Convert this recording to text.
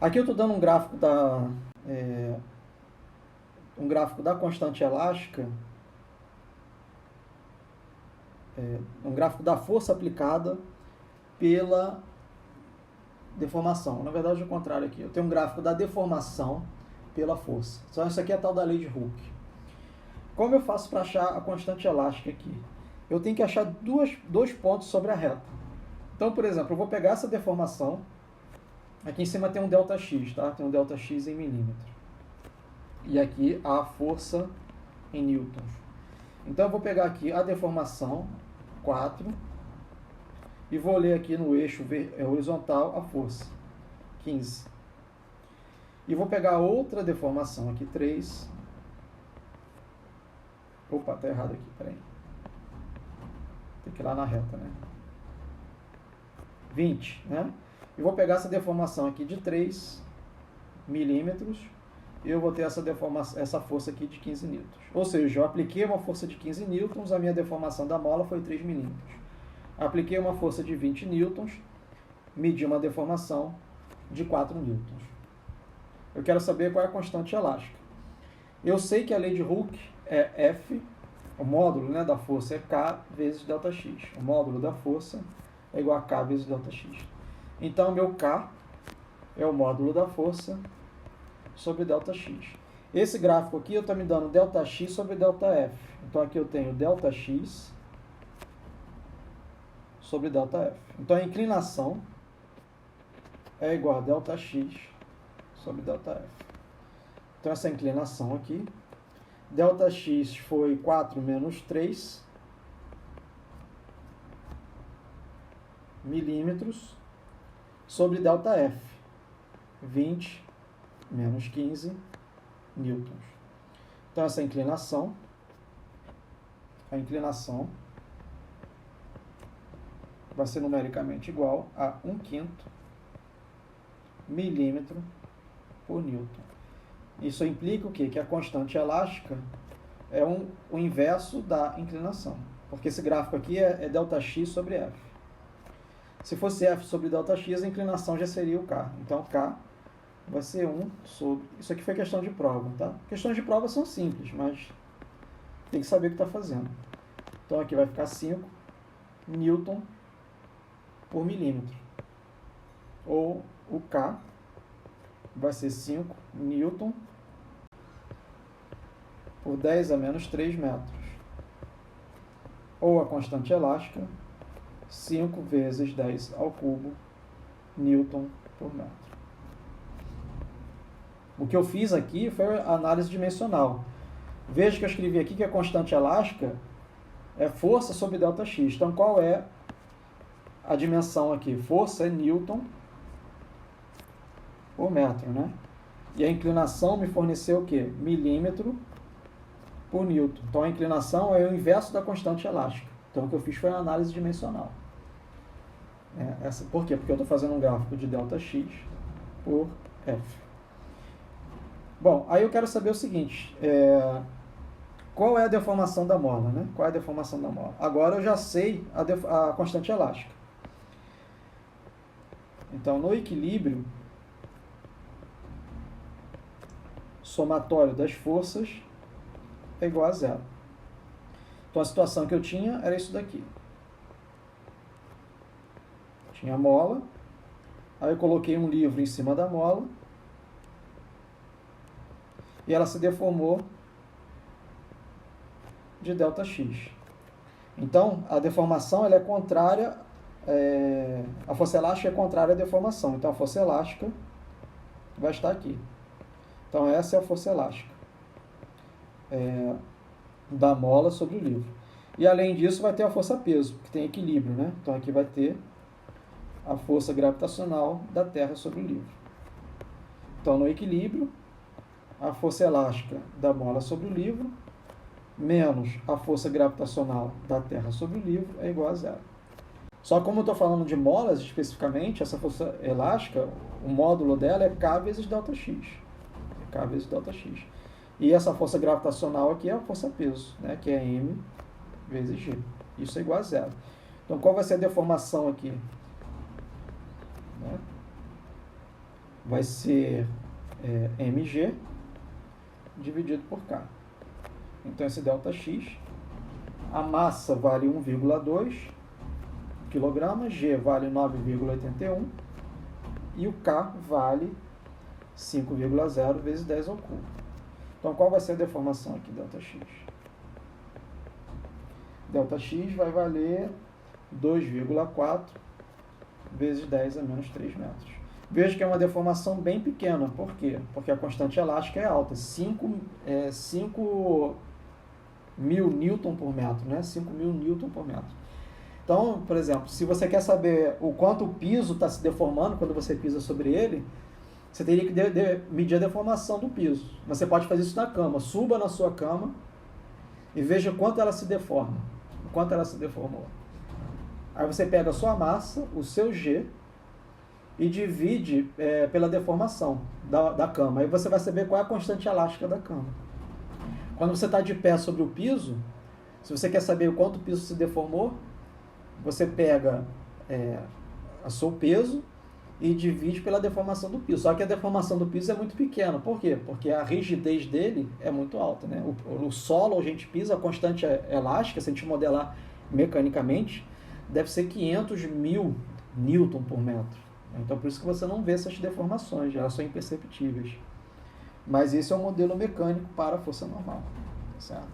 Aqui eu estou dando um gráfico da constante elástica, um gráfico da força aplicada pela deformação. Na verdade, é o contrário aqui. Eu tenho um gráfico da deformação pela força. Então, isso aqui é a tal da lei de Hooke. Como eu faço para achar a constante elástica aqui? Eu tenho que achar dois pontos sobre a reta. Então, por exemplo, eu vou pegar essa deformação. Aqui em cima tem um ΔX, tá? Tem um ΔX em milímetros. E aqui a força em newtons. Então, eu vou pegar aqui a deformação, 4, e vou ler aqui no eixo horizontal a força, 15. E vou pegar outra deformação aqui, 3. Opa, tá errado aqui, peraí. Tem que ir lá na reta, né? 20, né? E vou pegar essa deformação aqui de 3 milímetros e eu vou ter essa força aqui de 15 newtons. Ou seja, eu apliquei uma força de 15 newtons, a minha deformação da mola foi 3 milímetros. Apliquei uma força de 20 newtons, medi uma deformação de 4 newtons. Eu quero saber qual é a constante elástica. Eu sei que a lei de Hooke é F, o módulo, né, da força é K vezes ΔX. O módulo da força é igual a K vezes ΔX. Então, meu K é o módulo da força sobre ΔX. Esse gráfico aqui está me dando ΔX sobre ΔF. Então, aqui eu tenho ΔX sobre ΔF. Então, a inclinação é igual a ΔX sobre ΔF. Então, essa inclinação aqui, ΔX foi 4 menos 3 milímetros sobre ΔF, 20 menos 15 newtons. Então, essa inclinação, a inclinação vai ser numericamente igual a 1/5 milímetro por newton. Isso implica o quê? Que a constante elástica é o inverso da inclinação. Porque esse gráfico aqui é ΔX sobre F. Se fosse F sobre ΔX, a inclinação já seria o K. Então, K vai ser 1 sobre... Isso aqui foi questão de prova, tá? Questões de prova são simples, mas tem que saber o que está fazendo. Então, aqui vai ficar 5 newton por milímetro. Ou o K vai ser 5 newton por 10 a menos 3 metros. Ou a constante elástica, 5 vezes 10 ao cubo newton por metro. O que eu fiz aqui foi a análise dimensional. Veja que eu escrevi aqui que a constante elástica é força sobre ΔX. Então, qual é a dimensão aqui? Força é newton por metro, né? E a inclinação me forneceu o quê? Milímetro por newton. Então, a inclinação é o inverso da constante elástica. Então, o que eu fiz foi a análise dimensional. Por quê? Porque eu estou fazendo um gráfico de ΔX por F. Bom, aí eu quero saber o seguinte, qual é a deformação da mola, né? Qual é a deformação da mola? Agora eu já sei a constante elástica. Então, no equilíbrio, somatório das forças é igual a zero. Então, a situação que eu tinha era isso daqui. Tinha a mola, aí eu coloquei um livro em cima da mola, e ela se deformou de ΔX. Então, a deformação ela é contrária, a força elástica é contrária à deformação. Então, a força elástica vai estar aqui. Então, essa é a força elástica da mola sobre o livro. E, além disso, vai ter a força-peso, que tem equilíbrio, né? Então, aqui vai ter a força gravitacional da Terra sobre o livro. Então, no equilíbrio, a força elástica da mola sobre o livro menos a força gravitacional da Terra sobre o livro é igual a zero. Só como eu estou falando de molas especificamente, essa força elástica, o módulo dela é K vezes ΔX. K vezes ΔX. E essa força gravitacional aqui é a força-peso, né, que é M vezes G. Isso é igual a zero. Então, qual vai ser a deformação aqui? Né? vai ser mg dividido por K. Então, esse ΔX, a massa vale 1,2 kg, G vale 9,81 e o K vale 5,0 vezes 10 ao cubo. Então, qual vai ser a deformação aqui, ΔX? ΔX vai valer 2,4 vezes 10 a menos 3 metros. Veja que é uma deformação bem pequena. Por quê? Porque a constante elástica é alta. 5.000 newton por metro, né? 5.000 newton por metro. Então, por exemplo, se você quer saber o quanto o piso está se deformando quando você pisa sobre ele, você teria que medir a deformação do piso. Você pode fazer isso na cama. Suba na sua cama e veja quanto ela se deforma. O quanto ela se deformou. Aí você pega a sua massa, o seu G, e divide pela deformação da cama. Aí você vai saber qual é a constante elástica da cama. Quando você está de pé sobre o piso, se você quer saber o quanto o piso se deformou, você pega o seu peso e divide pela deformação do piso. Só que a deformação do piso é muito pequena. Por quê? Porque a rigidez dele é muito alta, né? O solo, a gente pisa, a constante elástica, se a gente modelar mecanicamente, deve ser 500.000 newton por metro. Então, por isso que você não vê essas deformações, elas são imperceptíveis. Mas esse é um modelo mecânico para a força normal, certo?